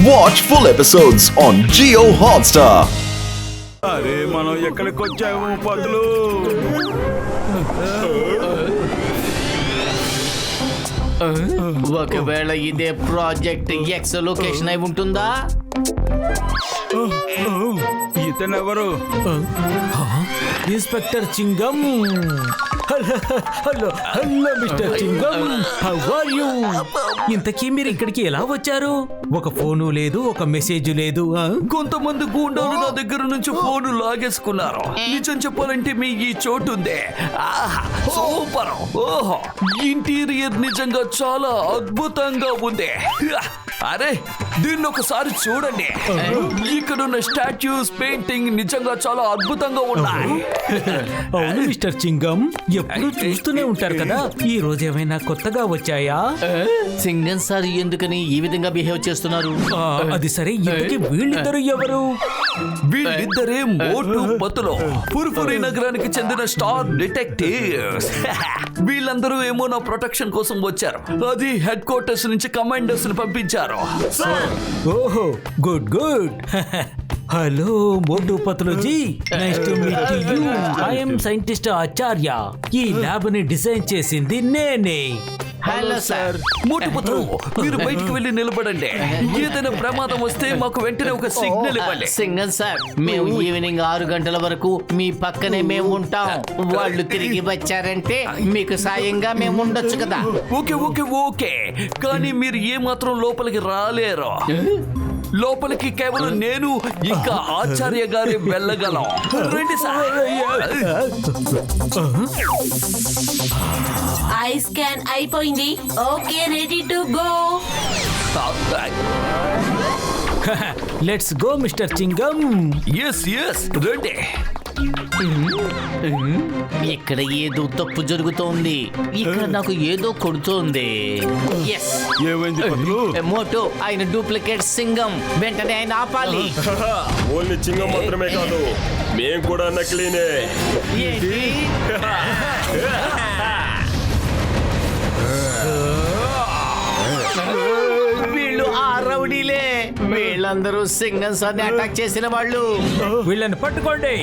Watch full episodes on Jio Hotstar. అరే మనం ఎక్కడికి వచ్చాము పదులు? ఒకవేళ ఇదే ప్రాజెక్ట్ ఎక్స్ లొకేషన్ అయి ఉంటుందా? ఇతనెవరు? Inspector Chingam. Hello hello mister Chingam, how are you? ఇంతకీ మీరు ఇక్కడికి ఎలా వచ్చారు? ఒక ఫోను లేదు, ఒక మెసేజ్ లేదు. కొంతమంది గూండాలు నా దగ్గర నుంచి ఫోన్ లాగేసుకున్నారు. నిజం చెప్పాలంటే మీ ఈ చోటు ఉందే, ఆహా సూపర్. ఓహో, ఇంటీరియర్ నిజంగా చాలా అద్భుతంగా ఉంది. అరే దీన్ని ఒకసారి చూడండి. ఇక్కడ ఉన్న స్టాట్యూస్, పెయింటింగ్ నిజంగా చాలా అద్భుతంగా ఉన్నాయి. అవును మిస్టర్ చింగం, ఎప్పుడు చూస్తూనే ఉంటారు కదా, ఈ రోజు ఏమైనా కొత్తగా వచ్చాయా? సింగం సార్ ఎందుకని ఈ విధంగా బిహేవ్ చేస్తున్నారు? అది సరే, ఇంతకీ వీళ్ళిద్దరు ఎవరు? వీళ్ళిద్దరే మోటు పతులు, పుర్పురి నగరానికి చెందిన స్టార్ డిటెక్టివ్స్. వీళ్ళందరూ ఏమో నా ప్రొటెక్షన్ కోసం వచ్చారు. అది హెడ్ క్వార్టర్స్ నుంచి కమాండర్స్ ని పంపించారు. ఓహో, good good. Hello Motu Patlu ji, nice to meet you. I am scientist Acharya. ఈ ల్యాబ్ ని డిజైన్ చేసింది నేనే. Hello sir. మోటు పతులు, మీరు బయటికి వెళ్ళి నిలబడండి. ఏదైనా ప్రమాదం వస్తే మాకు వెంటనే ఒక సిగ్నల్ ఇవ్వండి. సింగం సార్, మేము ఈవినింగ్ 6 గంటల వరకు మీ పక్కనే మేము ఉంటాం. వాళ్ళు తిరిగి వచ్చారంటే మీకు సాయంగా మేము ఉండొచ్చు కదా. ఓకే ఓకే ఓకే, కానీ మీరు ఏ మాత్రం లోపలికి రాలేరు. లోపలికి కేవలం నేను ఇంకా ఆచార్య గారే వెళ్ళగలం. రండి సార్. ఐ స్కాన్ అయిపోయింది. Okay, ready to go. Let's go mister Chingam. Yes yes, రండి. ఇక్కడ ఏదో తప్పు జరుగుతోంది. ఇక్కడ నాకు ఏదో కొడుతోంది. ఎస్, ఏమైంది పదులు? మోటో, ఆయన డూప్లికేట్ సింగం. వెంటనే ఆయన ఆపాలి. ఓన్లీ చింగం మాత్రమే కాదు, మేం కూడా నకిలీనే. ఏంటి? వీళ్ళు ఆ రౌడీలే. వీళ్ళందరూ సింగం సార్ని అటాక్ చేసిన వాళ్ళు. వీళ్ళని పట్టుకోండి.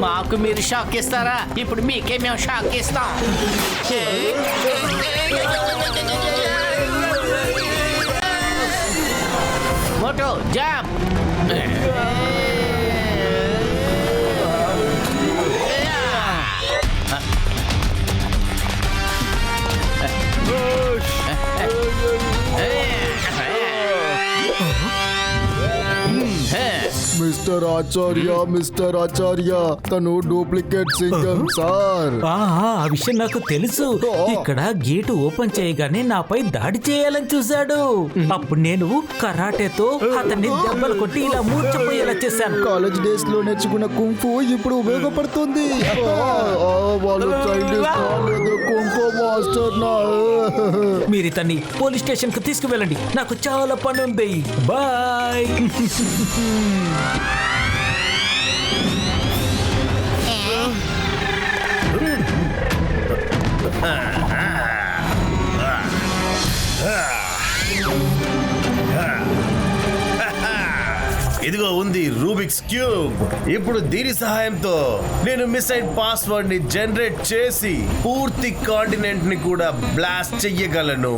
మాకు మీరు షాక్ ఇస్తారా? ఇప్పుడు మీకే మేము షాక్ ఇస్తాం. Moto jam. మిస్టర్ ఆచార్య, తను డూప్లికేట్ సింగం సార్. ఆ విషయం నాకు తెలుసు. ఇక్కడ గేటు ఓపెన్ చేయగానే నాపై దాడి చేయాలని చూశాడు. అప్పుడు నేను కరాటేతో అతన్ని దెబ్బలు కొట్టి ఇలా మూర్చపోయేలా చేశాను. కాలేజ్ డేస్ లో నేర్చుకున్న కుంఫు ఇప్పుడు ఉపయోగపడుతుంది. వాళ్ళు చైనీస్ కాలేదు, కుంఫు మాస్టర్ నా. మీరు ఇతన్ని పోలీస్ స్టేషన్ కు తీసుకువెళ్ళండి, నాకు చాలా పని ఉంది. బాయ్. ఇదిగో ఉంది రూబిక్స్ క్యూబ్. ఇప్పుడు దీని సహాయంతో నేను మిస్సైల్ పాస్వర్డ్ ని జనరేట్ చేసి పూర్తి కాంటినెంట్ ని కూడా బ్లాస్ట్ చెయ్యగలను.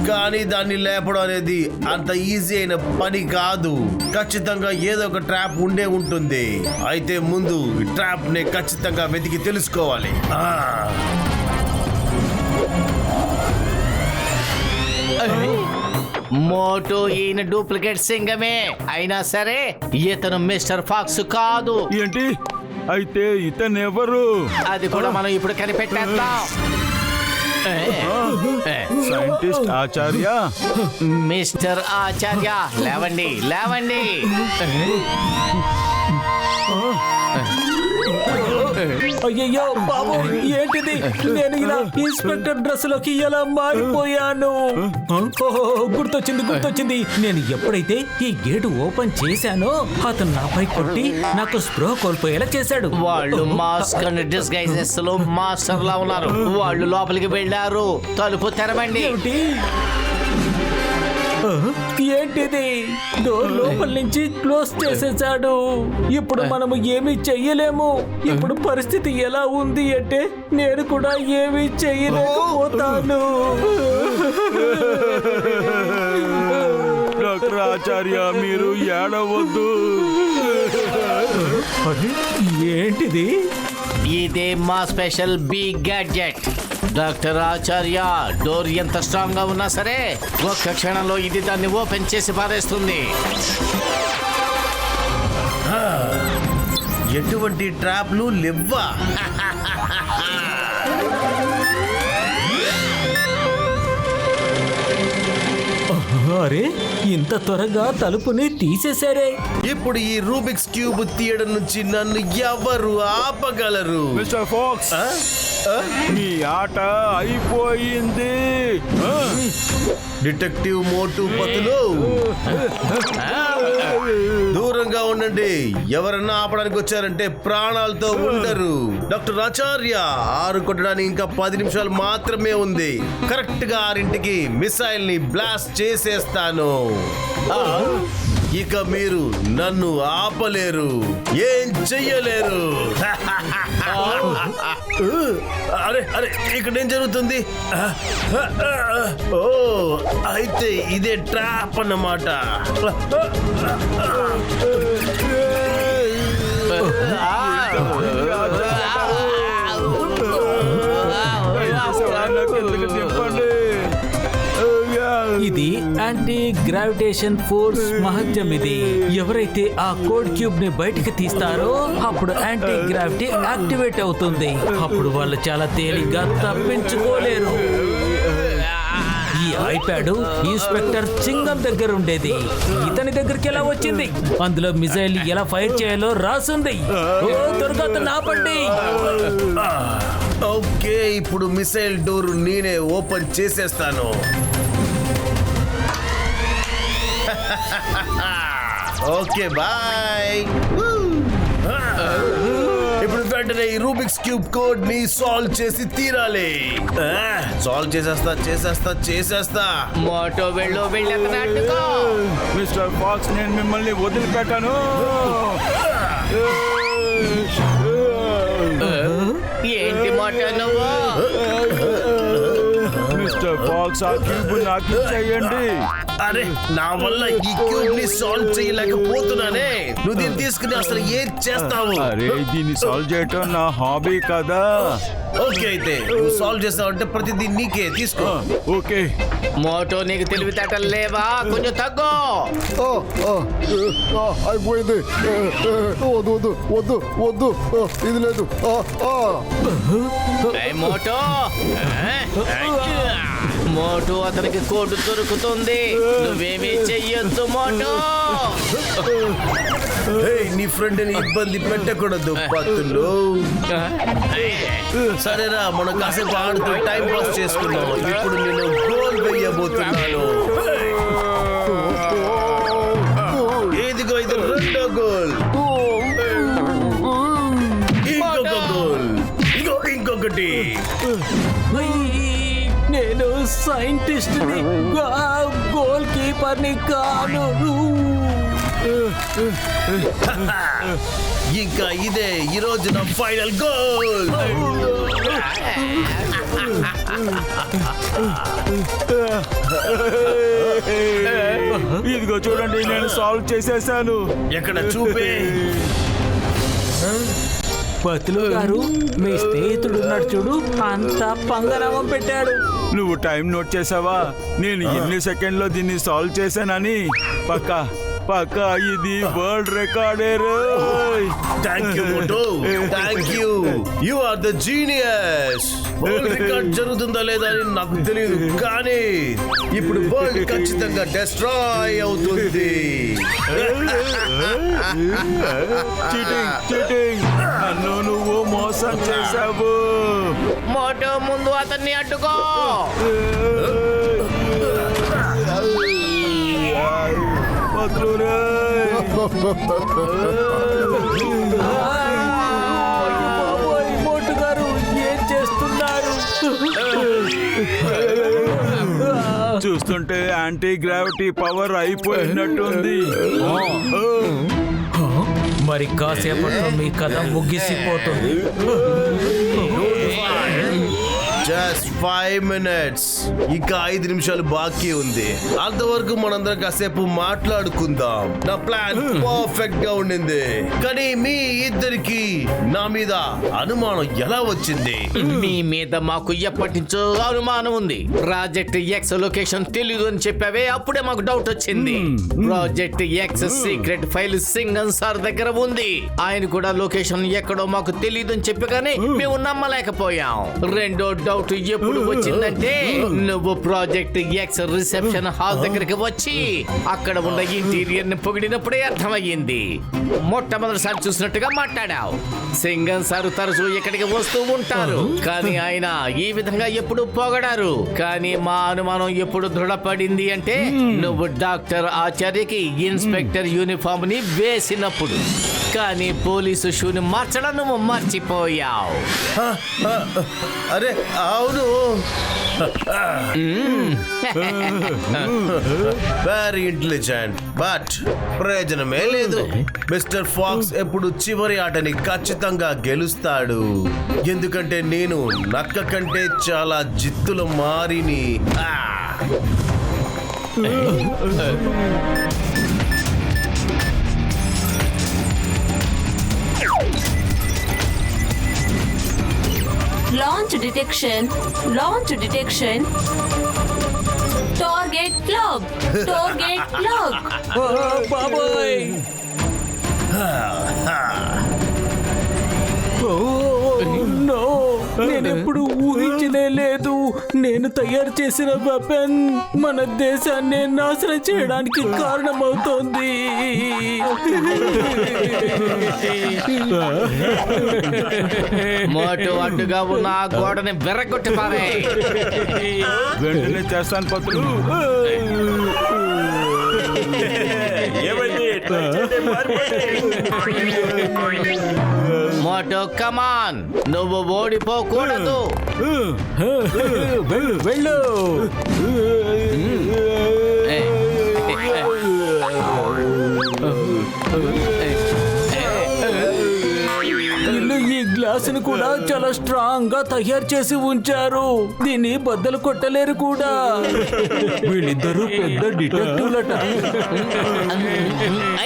కానీ దాన్ని లేపడం అనేది అంత ఈజీ అయిన పని కాదు. ఖచ్చితంగా ఏదో ఒక ట్రాప్ ఉండే ఉంటుంది. అయితే ముందు ఈ ట్రాప్ ని ఖచ్చితంగా వెతికి తెలుసుకోవాలి. మోటో, ఈయన డూప్లికేట్ సింగమే. అయినా సరే ఇతను మిస్టర్ ఫాక్స్ కాదు. ఏంటి? అయితే ఇతనెవరు? అది కూడా మనం ఇప్పుడు కనిపెట్టేద్దాం. సైంటిస్ట్ ఆచార్య. మిస్టర్ ఆచార్య, లేవండి లేవండి. అయ్యయ్యో బాబు, ఏంటిది? నేను ఇలా ఇన్స్పెక్టర్ డ్రెస్ లోకి ఎలా మారిపోయాను? ఓహో, గుర్తొచ్చింది. నేను ఎప్పుడైతే ఈ గేటు ఓపెన్ చేశానో అతను నాపై కొట్టి నాకు స్పృహ కోల్పోయేలా చేశాడు. వాళ్ళు మాస్క్ అండ్ డిస్గైజెస్ లో మాస్టర్ లా ఉన్నారు. వాళ్ళు లోపలికి వెళ్ళారు. తలుపు తెరవండి. ఏమిటి? ఏంటిది? డోర్ లోపల నుంచి క్లోజ్ చేసేసాడు. ఇప్పుడు మనము ఏమీ చెయ్యలేము. ఇప్పుడు పరిస్థితి ఎలా ఉంది అంటే నేను కూడా ఏమీ చెయ్యలేకపోతాను. డాక్టర్ ఆచార్య, మీరు ఏడవద్దు. అరే, ఏంటిది? ఇదే మా స్పెషల్ బిగ్ గ్యాడ్జెట్. డాక్టర్ ఆచార్య, డోర్ ఎంత స్ట్రాంగ్ గా ఉన్నా సరే ఒక్క క్షణంలో ఇది దాన్ని ఓపెన్ చేసి పారేస్తుంది. ఎటువంటి ట్రాప్లు లేవ్వా? అరే, ఇంత త్వరగా తలుపుని తీసేశారే. ఇప్పుడు ఈ రూబిక్స్ క్యూబ్ తీయడం నుంచి నన్ను ఎవరు ఆపగలరు? మిస్టర్ ఫాక్స్, మీ ఆట అయిపోయింది. డిటెక్టివ్ మోటు పతులు, దూరంగా ఉండండి. ఎవరన్నా ఆపడానికి వచ్చారంటే ప్రాణాలతో ఉండరు. డాక్టర్ ఆచార్య, 6 కొట్టడానికి ఇంకా 10 నిమిషాలు మాత్రమే ఉంది. కరెక్ట్ గా 6ంటికి మిసైల్ ని బ్లాస్ట్ చేసేస్తాను. ఇక మీరు నన్ను ఆపలేరు, ఏం చెయ్యలేరు. అరే అరే, ఇక్కడ ఏం జరుగుతుంది? ఓ, అయితే ఇదే ట్రాప్ అన్నమాట. ఇది యాంటీ గ్రావిటేషన్ ఫోర్స్ మహత్యం. ఇది ఎవరైతే ఆ కోడ్ క్యూబ్ ని బయటికి తీస్తారో అప్పుడు యాంటీ గ్రావిటీ యాక్టివేట్ అవుతుంది. అప్పుడు వాళ్ళు చాలా తేలిగ్గా తప్పించుకోలేరు. ఈ ఐప్యాడ్ ఇన్స్పెక్టర్ చింగం దగ్గర ఉండేది. ఇతని దగ్గరికి ఎలా వచ్చింది? అందులో మిసైల్ ఎలా ఫైర్ చేయాలో రాసుంది. త్వరగా అతన్ని ఆపండి. ఓకే, ఇప్పుడు మిసైల్ డోర్ నేనే ఓపెన్ చేసేస్తాను. Okay, bye. ఇప్పుడు వెంటనే ఈ రూబిక్స్ క్యూబ్ కోడ్ ని సాల్వ్ చేసి తీరాలి. సాల్వ్ చేసేస్తా. మోటో వెళ్ళేతనట్టుకో. మిస్టర్ ఫాక్స్, నేను మిమ్మల్ని వదిలిపెట్టాను. ఏంటి మోటో నువ్వు? మిస్టర్ ఫాక్స్, ఆ క్యూబ్ నాకు ఇచ్చేయండి. అరే, నా వల్ల ఈ క్యూబ్ ని సాల్వ్ చేయలేకపోతున్నానే. నువ్వు దీన్ని తీసుకుని అసలు ఏం చేస్తావు? అరే, దీన్ని సాల్వ్ చేయటం నా హాబీ కదా. ఓకే, అయితే నువ్వు సాల్వ్ చేస్తావంటే ప్రతిదీ నీకే తీసుకో. ఓకే. మోటో, నీకు తెలివితేటలు లేవా? కొంచెం తగ్గో. అయిపోయింది. వద్దు, ఇది లేదు. మోటో, మోటో, అతనికి కోటు దొరుకుతుంది. నువ్వేమీ చెయ్యొద్దు మోటో. నీ ఫ్రెండ్ ని ఇబ్బంది పెట్టకూడదు పత్తులు. సరేరా, మనం కాసేపు ఆడుతూ టైం పాస్ చేసుకున్నాం. ఇప్పుడు నేను గోల్ వేయబోతున్నాను. ఇదిగో, ఇది 2వ గోల్. ఇంకొక గోల్. ఇంకొకటి. నేను సైంటిస్ట్ ని, గోల్ కీపర్ ని కాను. ఇంకా ఇదే ఈ రోజు నా ఫైనల్ గోల్. ఇదిగో చూడండి, నేను సాల్వ్ చేసేసాను. ఎక్కడ చూపే? పతులు గారు, మీ స్నేహితుడు ఉన్నాడు చూడు, అంత పంగనామం పెట్టాడు. నువ్వు టైం నోట్ చేసావా? నేను ఎన్ని సెకండ్లో దీన్ని సాల్వ్ చేశానని. పక్కా పక్క ఇది వరల్డ్ రికార్డే రోయ్. Thank you Moto, thank you. You are the genius. World record జరుగుతుందా లేదా అని నాకు తెలియదు, కానీ ఇప్పుడు వరల్డ్ ఖచ్చితంగా డెస్ట్రాయ్ అవుతుంది. చీటింగ్ చీటింగ్, నన్ను నువ్వు మోసం చేశావు. మోటో ముందు అతన్ని అడ్డుకో. వదులు రేయ్. మోటు గారు ఏం చేస్తున్నారు? చూస్తుంటే యాంటీ గ్రావిటీ పవర్ అయిపోయినట్టుంది. మరి కాసేపట్లో మీ కథ ముగిసిపోతుంది. Just 5 minutes. ఇంకా 5 నిమిషాలు బాకీ ఉంది. అంతవరకు మనందరం కాసేపు మాట్లాడుకుందాం. నా ప్లాన్ పర్ఫెక్ట్ గా ఉండింది, కానీ మీ ఇద్దరికి నా మీద అనుమానం ఎలా వచ్చింది? మీ మీద మాకు ఎప్పటి నుంచో అనుమానం ఉంది. ప్రాజెక్ట్ ఎక్స్ లొకేషన్ తెలీదు అని చెప్పావే, అప్పుడే మాకు డౌట్ వచ్చింది. ప్రాజెక్ట్ ఎక్స్ సీక్రెట్ ఫైల్ సింగన్ సార్ దగ్గర ఉంది. ఆయన కూడా లొకేషన్ ఎక్కడో మాకు తెలీదు అని చెప్పగానే మేము నమ్మలేకపోయాం. రెండో డౌట్ ఎప్పుడు వచ్చిందంటే, నువ్వు ప్రాజెక్ట్ ఎక్స్ రిసెప్షన్ హాల్ దగ్గరికి వచ్చి అక్కడ ఉన్న ఇంటీరియర్ ని పొగిడినప్పుడే అర్థమయ్యింది. మొట్టమొదటిసారి చూసినట్టుగా మాట్లాడావు. సింగన్ సార్ తరచూ ఇక్కడికి వస్తూ ఉంటారు, కానీ ఆయన ఈ విధంగా ఎప్పుడు పొగడారు. కానీ మా అనుమానం ఎప్పుడు దృఢపడింది అంటే, నువ్వు డాక్టర్ ఆచార్యకి ఇన్స్పెక్టర్ యూనిఫామ్ ని వేసినప్పుడు. కానీ పోలీసు షూని మార్చడం నువ్వు మర్చిపోయావు. అరే అవును, వెరీ ఇంటెలిజెంట్, బట్ ప్రయోజనమే లేదు. మిస్టర్ ఫాక్స్ ఎప్పుడు చివరి ఆటని ఖచ్చితంగా గెలుస్తాడు, ఎందుకంటే నేను నక్క కంటే చాలా జిత్తుల మారిని. Launch detection. Launch detection. Target plug. Target plug. బాబాయ్, నో, నేనెప్పుడు ఊహించనే లేదు. నేను తయారు చేసిన వెపన్ మన దేశాన్ని నాశనం చేయడానికి కారణమవుతోంది. మోటు అడ్డుగా ఉన్న ఆ గోడని వెర్రగొట్టి పారే. వెంటనే చేస్తాను పత్రులు. మోటు కమాన్, నువ్వు ఓడిపోకూడదు. వెళ్ళు వెళ్ళు. వీళ్ళు ఈ గ్లాసును కూడా చాలా స్ట్రాంగ్ గా తయారు చేసి ఉంచారు. దీన్ని బద్దలు కొట్టలేరు కూడా. వీళ్ళిద్దరూ పెద్ద డిటెక్టివ్లట.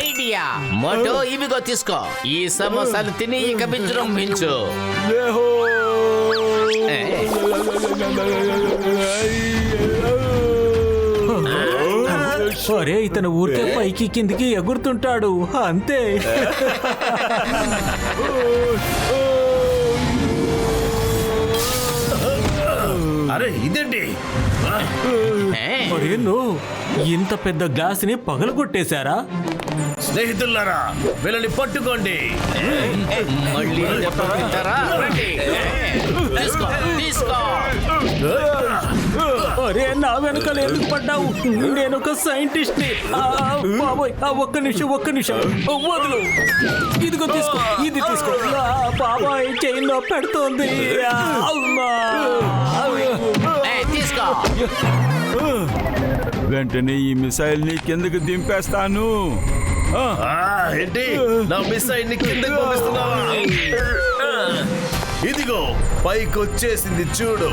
ఐడియా మోటు, ఇవిగో తీసుకో. ఈ సమోసాలు తిని ఇక విజృంభించు. అరే, ఇతను ఊరికే పైకి కిందికి ఎగురుతుంటాడు అంతే. అరే ఇదేంటి? మరేను ఇంత పెద్ద గ్లాస్ ని పగలగొట్టేశారా? స్నేహితులారా, వీళ్ళని పట్టుకోండి. మళ్ళీ దెబ్బలు తింటారా? రండి. తీసుకో తీసుకో. అరే, నా వెనకాల ఎందుకు పడ్డావు? నేను ఒక సైంటిస్ట్ ని. బాబోయ్, ఒక్క నిమిషం వదులు. ఇదిగో తీసుకో, ఇది తీసుకో. బాబాయ్, చైన్ పెడుతోంది. తీసుకో. వెంటనే ఈ మిసైల్ ని కిందకి దింపేస్తాను. ఏంటి, నా మిసైల్ ని కిందకి పంపిస్తున్నావా? ఇదిగో పైకి వచ్చేసింది చూడు.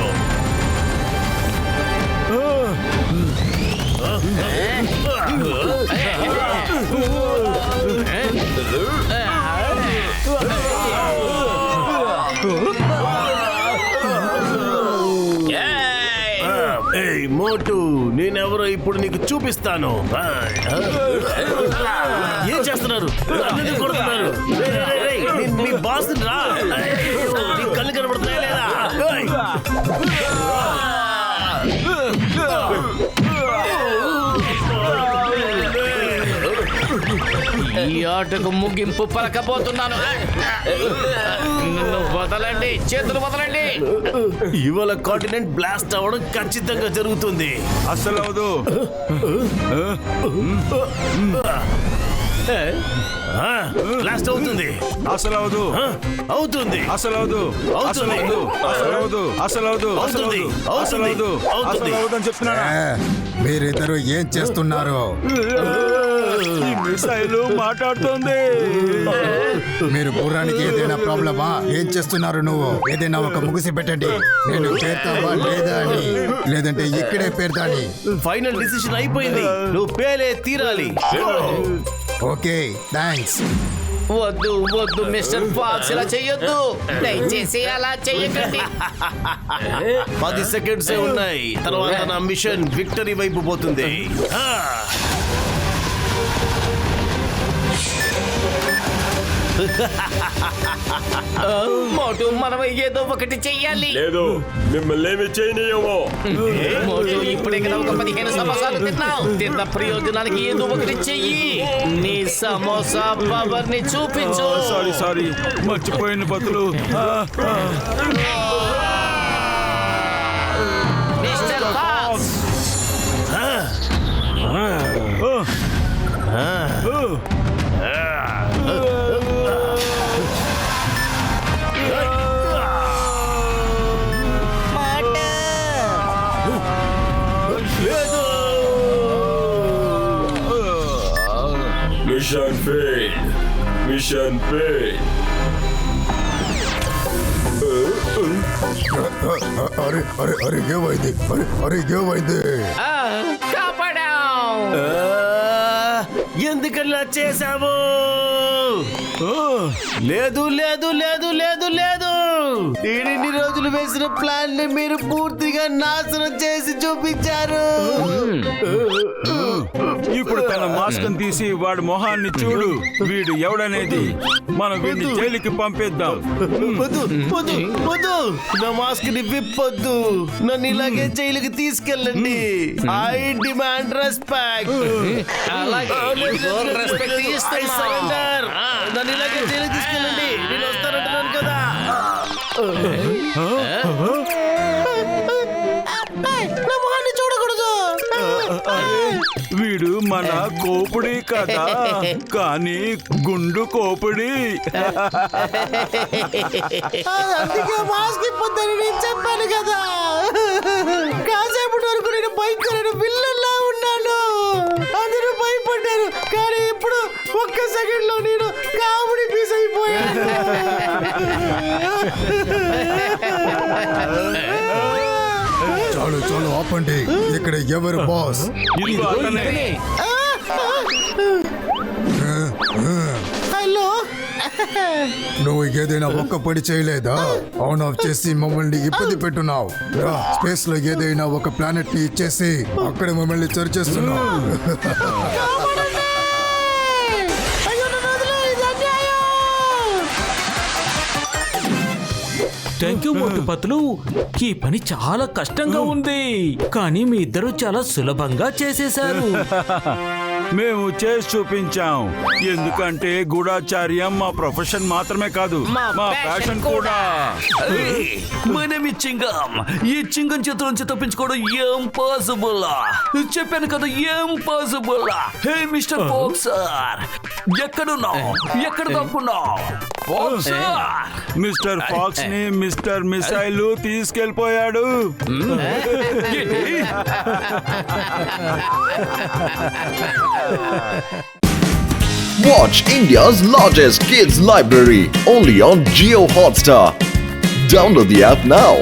ఏయ్ మోటు, నేనెవరో ఇప్పుడు నీకు చూపిస్తాను. ఏం చేస్తున్నారు? అందరినీ కొడుతున్నారు. మీ బాస్ రా, నీ కళ్ళు కనబడుతున్నాయా లేదా? ఈ ఆటకు ముగింపు పలకబోతున్నాను. నన్ను వదలండి, చేతులు వదలండి. ఇవాళ కాంటినెంట్ బ్లాస్ట్ అవ్వడం ఖచ్చితంగా జరుగుతుంది. అసలు అవదు. బ్లాస్ట్ అవుతుంది. అసలు అవదు. అవుతుంది. అసలు అవదు. అసలు అవుతుంది. అవదు. అసలు అవదు. అసలు అవదు. అసలు అవుతుంది. అవదు. అసలు అవదు. అవుతుంది. అసలు అవదు అని చెప్తున్నాను. మీరిద్దరు ఏం చేస్తున్నారు? ఈ మిసైల్ మాట్లాడుతోంది. మీరు గుర్రానికి ఏదైనా ప్రాబ్లమా? ఏం చేస్తున్నారు నువ్వు? ఏదైనా ఒక ముగిసి పెట్టండి. నేను పేర్తావా లేదా అని, లేదంటే ఇక్కడే పేర్తా అని. ఫైనల్ డిసిషన్ అయిపోయింది. నువ్వు పేలే తీరాలి. Okay, thanks. వద్దు వద్దు మిస్టర్ ఫాక్స్, ఇలా చెయ్యొద్దు. దయచేసి అలా చెయ్యకండి. 10 సెకండ్సే ఉన్నాయి. తర్వాత నా మిషన్ విక్టరీ వైపు పోతుంది. మోటు, మనం ఏదో ఒకటి చెయ్యాలి. లేదు, మిమ్మల్ని ఏమి చేయనీయమో. మోటు, ఇప్పుడే కదా ఒక 15 సమోసాలు తిన్న ప్రయోజనానికి ఏదో ఒకటి చెయ్యి. నీ సమోసా పవర్ ని చూపించు. సారీ మర్చిపోయిన బతులు. Mister Fox, mission fail. Mission fail. అరే అరే అరే ఏమైంది? అరే ఏమైంది? కాపాడాం. ఎందుకలా చేశావు? లేదు లేదు లేదు లేదు లేదు. ఇన్ని రోజులు వేసిన ప్లాన్ ని మీరు పూర్తిగా నాశనం చేసి చూపించారు. ఇప్పుడు తన మాస్క్ తీసి వాడి మొహాన్ని చూడు. వీడు ఎవడనేది. మనం వీడిని జైలుకి పంపిద్దాం. వద్దు వద్దు వద్దు. నా మాస్క్ ని విప్పొద్దు. నన్ను ఇలాగే జైలుకి తీసుకెళ్ళండి. I demand respect. అలాగే, ఇదిగో రెస్పెక్ట్ ఇస్తున్నా. నన్ను ఇలాగే జైలుకి తీసుకెళ్ళండి. నేను వస్తానంటున్నాను కదా. నా మొహాన్ని చూడకూడదు. వీడు మన కోపుడి కదా, కానీ గుండు కోపుడి. అందుకే మాస్క్ ఇప్పొద్దని నేను చెప్పాను కదా. కాసేపటి వరకు నేను భయంకరమైన విల్లన్లా ఉన్నాను. అందరూ భయపడ్డారు. కానీ ఇప్పుడు ఒక్క సెకండ్ లో నేను కామెడీ పీస్ అయిపోయాను. చాలు చాలు ఆపండి. ఇక్కడ ఎవరు బాస్? ఇదిగో అతనే. హలో, నువ్వు ఏదైనా ఒక్క పని చేయలేదా? ఆన్ ఆఫ్ చేసి మమ్మల్ని ఇబ్బంది పెట్టున్నావు. స్పేస్ లో ఏదైనా ఒక ప్లానెట్ ని ఇచ్చేసి అక్కడ మమ్మల్ని చర్చేస్తున్నావు. థ్యాంక్ యూ మోటు పతులు. ఈ పని చాలా కష్టంగా ఉంది, కానీ మీ ఇద్దరు చాలా సులభంగా చేసేశారు. మేము చేసి చూపించాం. ఎందుకంటే గూఢాచార్యం మా ప్రొఫెషన్ మాత్రమే కాదు, మా ప్యాషన్ కూడా. మనమి చింగం. ఈ చింగం చేతుల నుంచి తప్పించుకోవడం ఇంపాసిబుల్. చెప్పాను కదా, ఇంపాసిబుల్. హే మిస్టర్ ఫాక్సర్, ఎక్కడున్నావు? ఎక్కడ తప్పున్నావు? మిస్టర్ ఫాక్స్ ని మిస్టర్ మిసైల్ తీసుకెళ్లిపోయాడు. Watch India's largest kids library only on Jio Hotstar. Download the app now.